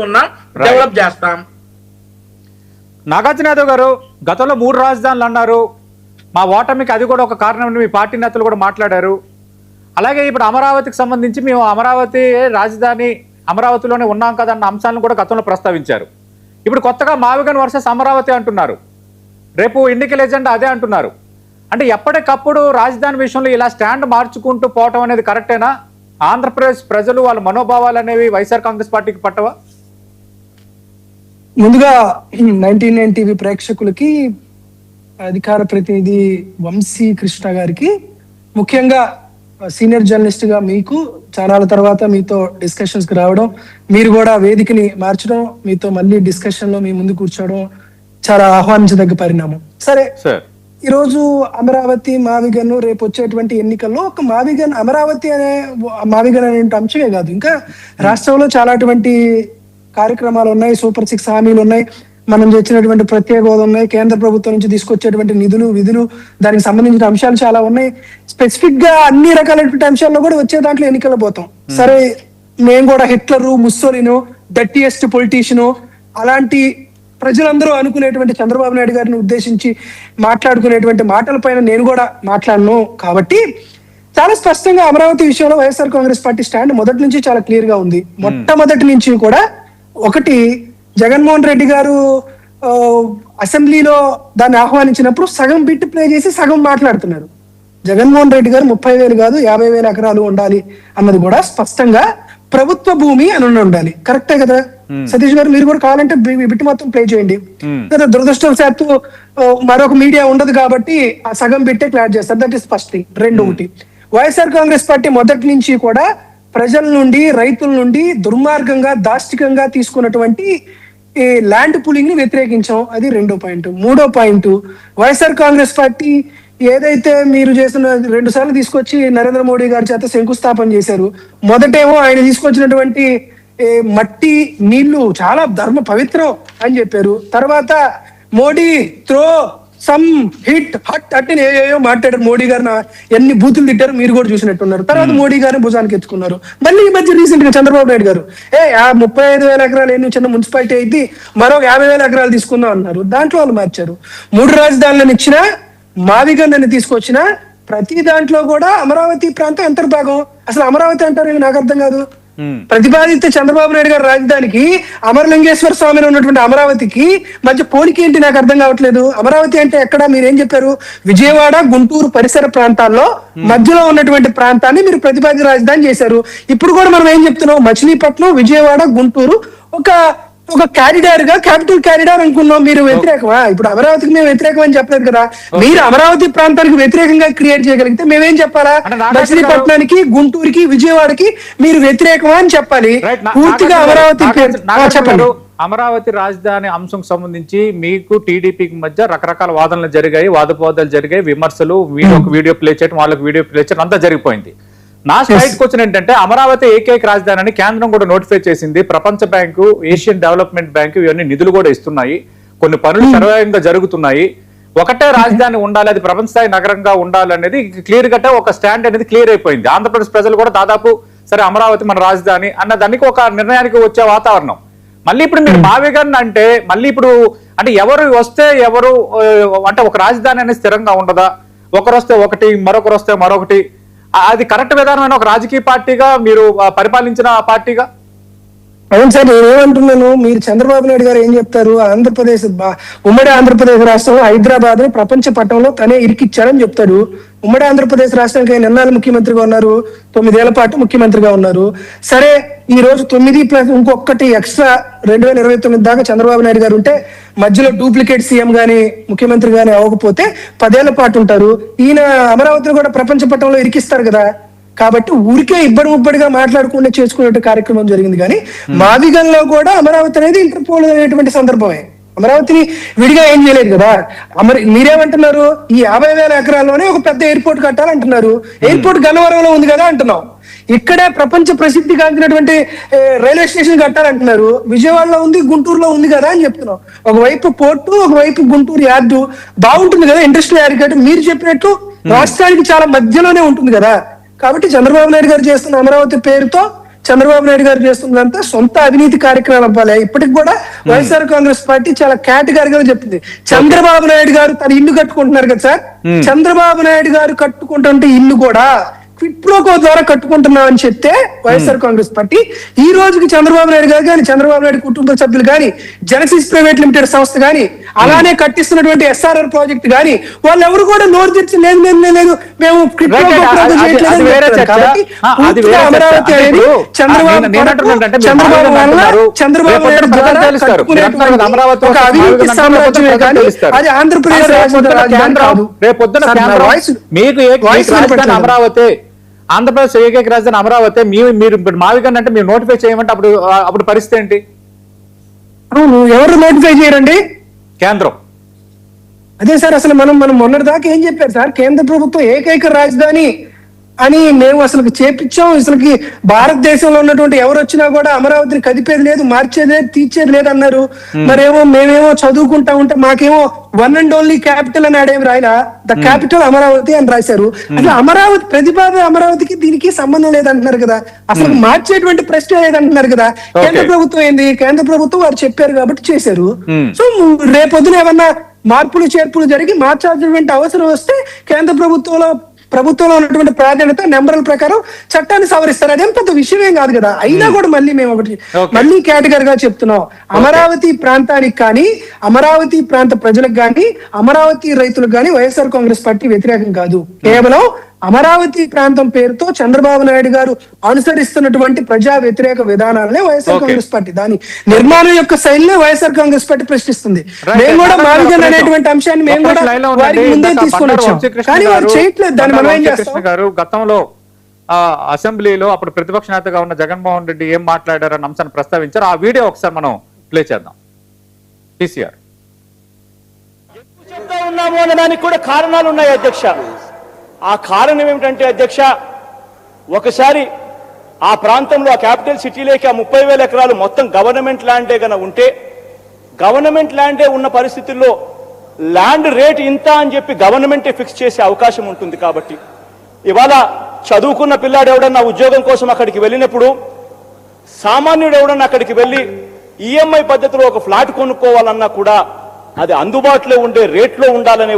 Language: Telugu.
ఉన్నాం, డెవలప్ చేస్తాం. నాగార్జున యాదవ్ గారు, గతంలో 3 రాజధానులు అన్నారు. మా ఓటమికి అది కూడా ఒక కారణం మీ పార్టీ నేతలు కూడా మాట్లాడారు. అలాగే ఇప్పుడు అమరావతికి సంబంధించి మేము అమరావతి రాజధాని అమరావతిలోనే ఉన్నాం కదన్న అంశాలను కూడా గతంలో ప్రస్తావించారు. ఇప్పుడు కొత్తగా మావిగన్ వర్సెస్ అమరావతి అంటున్నారు. రేపు ఎన్నికల ఎజెండా అదే అంటున్నారు. అంటే ఎప్పటికప్పుడు రాజధాని విషయంలో ఇలా స్టాండ్ మార్చుకుంటూ పోవటం అనేది కరెక్టేనా? ఆంధ్రప్రదేశ్ ప్రజలు వాళ్ళ మనోభావాలు అనేవి వైఎస్ఆర్ కాంగ్రెస్ పార్టీకి పట్టవా? ముందుగా 99 టీవీ ప్రేక్షకులకి, అధికార ప్రతినిధి వంశీ కృష్ణ గారికి, ముఖ్యంగా సీనియర్ జర్నలిస్ట్ గా మీకు చాలాల తర్వాత మీతో డిస్కషన్స్ కి రావడం, మీరు కూడా వేదికని మార్చడం, మీతో మళ్ళీ డిస్కషన్ లో మీ ముందు కూర్చోవడం చాలా ఆహ్వానించదగ్గ పరిణామం. సరే, ఈరోజు అమరావతి మావిగన్ రేపు వచ్చేటువంటి ఎన్నికల్లో ఒక మావిగన్ అమరావతి అనే అంశమే కాదు, ఇంకా రాష్ట్రంలో చాలా అటువంటి కార్యక్రమాలు ఉన్నాయి, సూపర్ 6 హామీలు ఉన్నాయి, మనం చేసినటువంటి ప్రత్యేక హోదా ఉన్నాయి, కేంద్ర ప్రభుత్వం నుంచి తీసుకొచ్చేటువంటి నిధులు విధులు, దానికి సంబంధించిన అంశాలు చాలా ఉన్నాయి. స్పెసిఫిక్ గా అన్ని రకాలైనటువంటి అంశాల్లో కూడా వచ్చే దాంట్లో ఎన్నికల్లో పోతాం. సరే, మేము కూడా హిట్లరు, ముస్సోలిను, డర్టీయెస్ట్ పొలిటీషియను అలాంటి ప్రజలందరూ అనుకునేటువంటి చంద్రబాబు నాయుడు గారిని ఉద్దేశించి మాట్లాడుకునేటువంటి మాటల పైన నేను కూడా మాట్లాడను. కాబట్టి చాలా స్పష్టంగా అమరావతి విషయంలో వైఎస్ఆర్ కాంగ్రెస్ పార్టీ స్టాండ్ మొదటి నుంచి చాలా క్లియర్ గా ఉంది. మొట్టమొదటి నుంచి కూడా ఒకటి, జగన్మోహన్ రెడ్డి గారు అసెంబ్లీలో దాన్ని ఆహ్వానించినప్పుడు సగం బిట్ ప్లే చేసి సగం మాట్లాడుతున్నారు. జగన్మోహన్ రెడ్డి గారు 30,000 కాదు 50,000 ఎకరాలు ఉండాలి అన్నది కూడా స్పష్టంగా ప్రభుత్వ భూమి అని ఉండాలి. కరెక్టే కదా సతీష్ గారు? మీరు కూడా కావాలంటే బిట్ మొత్తం ప్లే చేయండి. దురదృష్టవశాత్తు మరొక మీడియా ఉండదు కాబట్టి ఆ సగం బిట్టే క్లారిటీ చేస్తారు. That is first thing. రెండోటి, వైఎస్ఆర్ కాంగ్రెస్ పార్టీ మొదటి నుంచి కూడా ప్రజల నుండి, రైతుల నుండి దుర్మార్గంగా దాష్టికంగా తీసుకున్నటువంటి ఈ ల్యాండ్ పూలింగ్ ని వ్యతిరేకించాం. అది రెండో పాయింట్. మూడో పాయింట్, వైఎస్ఆర్ కాంగ్రెస్ పార్టీ ఏదైతే మీరు చేసిన 2 సార్లు తీసుకొచ్చి నరేంద్ర మోడీ గారి చేత శంకుస్థాపన చేశారు. మొదటేమో ఆయన తీసుకొచ్చినటువంటి మట్టి నీళ్లు చాలా ధర్మ పవిత్రం అని చెప్పారు. తర్వాత మోడీ త్రో సమ్ హిట్ హట్ అట్టిని ఏయో మాట్లాడారు. మోడీ గారిని ఎన్ని బూతులు తిట్టారు మీరు కూడా చూసినట్టున్నారు. తర్వాత మోడీ గారిని భుజానికి ఎత్తుకున్నారు. మళ్ళీ ఈ మధ్య రీసెంట్ గా చంద్రబాబు నాయుడు గారు 35,000 ఎకరాలు ఎన్ని చిన్న మున్సిపాలిటీ అయితే మరో 50,000 ఎకరాలు తీసుకుందాం అన్నారు. దాంట్లో వాళ్ళు మార్చారు. 3 రాజధానులను ఇచ్చినా, మావిగన్ అని తీసుకొచ్చిన ప్రతి దాంట్లో కూడా అమరావతి ప్రాంతం అంతర్భాగం. అసలు అమరావతి అంటారు నాకు అర్థం కాదు. ప్రతిపాదిత చంద్రబాబు నాయుడు గారి రాజధానికి అమరలింగేశ్వర స్వామిని ఉన్నటువంటి అమరావతికి మధ్య పోలిక ఏంటి నాకు అర్థం కావట్లేదు. అమరావతి అంటే ఎక్కడ? మీరేం చెప్పారు? విజయవాడ, గుంటూరు పరిసర ప్రాంతాల్లో మధ్యలో ఉన్నటువంటి ప్రాంతాన్ని మీరు ప్రతిపాదిత రాజధాని చేశారు. ఇప్పుడు కూడా మనం ఏం చెప్తున్నాం? మచిలీపట్నం, విజయవాడ, గుంటూరు ఒక క్యారిడార్ గా, క్యాపిటల్ క్యారిడార్ అనుకున్నాం. మీరు వ్యతిరేకమా? ఇప్పుడు అమరావతికి మేము వ్యతిరేకం అని చెప్పలేదు కదా. మీరు అమరావతి ప్రాంతానికి వ్యతిరేకంగా క్రియేట్ చేయగలిగితే మేమేం చెప్పాలా? మచిలీపట్నానికి, గుంటూరుకి, విజయవాడకి మీరు వ్యతిరేకమా అని చెప్పాలి. పూర్తిగా అమరావతి చెప్పండి. అమరావతి రాజధాని అంశం సంబంధించి మీకు టీడీపీకి మధ్య రకరకాల వాదనలు జరిగాయి, వాదపోదాలు జరిగాయి, విమర్శలు, వీడియో ప్లే చేయడం, వాళ్ళకి వీడియో ప్లే చేయడం అంతా జరిగిపోయింది. నా స్ట్రైట్ క్వశ్చన్ ఏంటంటే, అమరావతి ఏకైక రాజధాని అని కేంద్రం కూడా నోటిఫై చేసింది. ప్రపంచ బ్యాంకు, ఏషియన్ డెవలప్మెంట్ బ్యాంకు ఇవన్నీ నిధులు కూడా ఇస్తున్నాయి. కొన్ని పనులు సర్వేయంగా జరుగుతున్నాయి. ఒకటే రాజధాని ఉండాలి, అది ప్రపంచ స్థాయి నగరంగా ఉండాలి అనేది క్లియర్ గా ఒక స్టాండ్ అనేది క్లియర్ అయిపోయింది. ఆంధ్రప్రదేశ్ ప్రజలు కూడా దాదాపు సరే అమరావతి మన రాజధాని అన్న దానికి ఒక నిర్ణయానికి వచ్చే వాతావరణం. మళ్ళీ ఇప్పుడు మీరు మావిగన్ అంటే మళ్ళీ ఇప్పుడు అంటే ఎవరు వస్తే ఎవరు అంటే ఒక రాజధాని అనేది స్థిరంగా ఉండదా? ఒకరు వస్తే ఒకటి, మరొకరు వస్తే మరొకటి. అది కరెక్ట్ విధానమైన ఒక రాజకీయ పార్టీగా మీరు పరిపాలించిన పార్టీగా? అవును సార్, నేనేమంటున్నాను, మీరు చంద్రబాబు నాయుడు గారు ఏం చెప్తారు? ఆంధ్రప్రదేశ్, ఉమ్మడి ఆంధ్రప్రదేశ్ రాష్ట్రంలో హైదరాబాద్ ని ప్రపంచ పటంలో తనే ఇరికిచ్చారని చెప్తాడు. ఉమ్మడి ఆంధ్రప్రదేశ్ రాష్ట్రానికి ఆయన ఎన్నాళ్ళు ముఖ్యమంత్రిగా ఉన్నారు? 9 ఏళ్ల పాటు ముఖ్యమంత్రిగా ఉన్నారు. సరే, ఈ రోజు 9+ ఇంకొకటి ఎక్స్ట్రా 2029 దాకా చంద్రబాబు నాయుడు గారు ఉంటే మధ్యలో డూప్లికేట్ సీఎం గాని ముఖ్యమంత్రి గాని అవ్వకపోతే 10 ఏళ్ల పాటు ఉంటారు. ఈయన అమరావతిని కూడా ప్రపంచ పటంలో ఇరికిస్తారు కదా. కాబట్టి ఊరికే ఇబ్బడిగా మాట్లాడుకుంటే చేసుకునే కార్యక్రమం జరిగింది. కానీ మావిగన్ లో కూడా అమరావతి అనేది ఇంటర్పోల్ అనేటువంటి సందర్భమే. అమరావతిని విడిగా ఏం చేయలేదు కదా. మీరేమంటున్నారు? ఈ 50,000 ఎకరాల్లోనే ఒక పెద్ద ఎయిర్పోర్ట్ కట్టాలంటున్నారు. ఎయిర్పోర్ట్ గన్నవరంలో ఉంది కదా అంటున్నాం. ఇక్కడే ప్రపంచ ప్రసిద్ధి కాంచినటువంటి రైల్వే స్టేషన్ కట్టాలంటున్నారు. విజయవాడలో ఉంది, గుంటూరులో ఉంది కదా అని చెప్తున్నాం. ఒకవైపు పోర్టు, ఒకవైపు గుంటూరు యార్డు బాగుంటుంది కదా, ఇండస్ట్రియల్ యార్డ్. మీరు చెప్పినట్టు రాష్ట్రానికి చాలా మధ్యలోనే ఉంటుంది కదా. కాబట్టి చంద్రబాబు నాయుడు గారు చేస్తున్న అమరావతి పేరుతో చంద్రబాబు నాయుడు గారు చేస్తున్నదంతా సొంత అవినీతి కార్యక్రమాలే. ఇప్పటికి కూడా వైఎస్ఆర్ కాంగ్రెస్ పార్టీ చాలా కేటగిరీగా చెప్తుంది. చంద్రబాబు నాయుడు గారు తన ఇల్లు కట్టుకుంటున్నారు కదా సార్, చంద్రబాబు నాయుడు గారు కట్టుకుంటుంటే ఇల్లు కూడా క్విట్ ప్రోకో ద్వారా కట్టుకుంటున్నామని చెప్తే వైఎస్ఆర్ కాంగ్రెస్ పార్టీ ఈ రోజుకి చంద్రబాబు నాయుడు గారు కానీ, చంద్రబాబు నాయుడు కుటుంబ సభ్యులు కానీ, జనసిస్ ప్రైవేట్ లిమిటెడ్ సంస్థ కానీ, అలానే కట్టిస్తున్నటువంటి SRR ప్రాజెక్ట్ కానీ వాళ్ళు ఎవరు కూడా నోరు తెరిచి లేదు మేము క్విట్ ప్రోకో అమరావతి అనేది చంద్రబాబు నాయుడు ద్వారా కట్టుకునేటువంటి ఒక అవినీతి సామ్రాజ్యమే కానీ అది ఆంధ్రప్రదేశ్ అమరావతి ఆంధ్రప్రదేశ్ ఏకైక రాజధాని అమరావతి. మీరు మావికన్ అంటే మీరు నోటిఫై చేయమంటే అప్పుడు పరిస్థితి ఏంటి? అవును, ఎవరు నోటిఫై చేయరండి? కేంద్రం. అదే సార్, అసలు మనం మొన్నటి దాకా ఏం చెప్పారు సార్, కేంద్ర ప్రభుత్వం ఏకైక రాజధాని అని మేము అసలు చేపించాం. అసలుకి భారతదేశంలో ఉన్నటువంటి ఎవరు వచ్చినా కూడా అమరావతిని కదిపేది లేదు, మార్చేది లేదు, తీర్చేది లేదు అన్నారు. మేమేమో చదువుకుంటా ఉంటే మాకేమో వన్ అండ్ ఓన్లీ క్యాపిటల్ అని ఆడేమి రాయినా ద క్యాపిటల్ అమరావతి అని రాశారు. అసలు అమరావతి ప్రతిపాదన అమరావతికి దీనికి సంబంధం లేదంటున్నారు కదా, అసలు మార్చేటువంటి ప్రశ్న లేదంటున్నారు కదా. కేంద్ర ప్రభుత్వం ఏంది, కేంద్ర ప్రభుత్వం వారు చెప్పారు కాబట్టి చేశారు. సో రేపొద్దున ఏమన్నా మార్పులు చేర్పులు జరిగి మార్చాల్సినటువంటి అవసరం వస్తే కేంద్ర ప్రభుత్వంలో ఉన్నటువంటి ప్రాధాన్యత నెంబర్ల ప్రకారం చట్టాన్ని సవరిస్తారు. అదేం పెద్ద విషయం కాదు కదా. అయినా కూడా మేము ఒకటి మళ్ళీ కేటగిరీగా చెప్తున్నాం, అమరావతి ప్రాంతానికి కానీ, అమరావతి ప్రాంత ప్రజలకు కానీ, అమరావతి రైతులకు కానీ వైఎస్ఆర్ కాంగ్రెస్ పార్టీ వ్యతిరేకం కాదు. కేవలం అమరావతి ప్రాంతం పేరుతో చంద్రబాబు నాయుడు గారు అనుసరిస్తున్నటువంటి ప్రజా వ్యతిరేక విధానాలనే వైఎస్ఆర్ కాంగ్రెస్ పార్టీ, దాని నిర్మాణం యొక్క శైలినే వైఎస్ఆర్ కాంగ్రెస్ పార్టీ ప్రశ్నిస్తుంది. మేము కూడా మావిగన్ అనేటువంటి అంశాన్ని మేము కూడా వారికి ముందే తీసుకొని వచ్చాం, కానీ వారు చేయట్లేదు. దాన్ని మనం ఏం చేస్తాం? గతంలో అసెంబ్లీలో అప్పుడు ప్రతిపక్ష నేతగా ఉన్న జగన్మోహన్ రెడ్డి ఏం మాట్లాడారన్న అంశాన్ని ప్రస్తావించారు. ఆ వీడియో ఒకసారి మనం ప్లే చేద్దాం. టీసీఆర్ చెప్తా ఉన్నాము అనడానికి కూడా కారణాలు ఉన్నాయి అధ్యక్ష. ఆ కారణం ఏమిటంటే అధ్యక్ష, ఒకసారి ఆ ప్రాంతంలో ఆ క్యాపిటల్ సిటీలోకి ఆ 30,000 ఎకరాలు మొత్తం గవర్నమెంట్ ల్యాండే గన ఉంటే, గవర్నమెంట్ ల్యాండే ఉన్న పరిస్థితుల్లో ల్యాండ్ రేట్ ఇంత అని చెప్పి గవర్నమెంటే ఫిక్స్ చేసే అవకాశం ఉంటుంది. కాబట్టి ఇవాళ చదువుకున్న పిల్లాడు ఎవడన్నా ఉద్యోగం కోసం అక్కడికి వెళ్ళినప్పుడు, సామాన్యుడు ఎవడన్నా అక్కడికి వెళ్ళి ఈఎంఐ పద్ధతిలో ఒక ఫ్లాట్ కొనుక్కోవాలన్నా కూడా అది అందుబాటులో ఉండే రేట్లో ఉండాలనే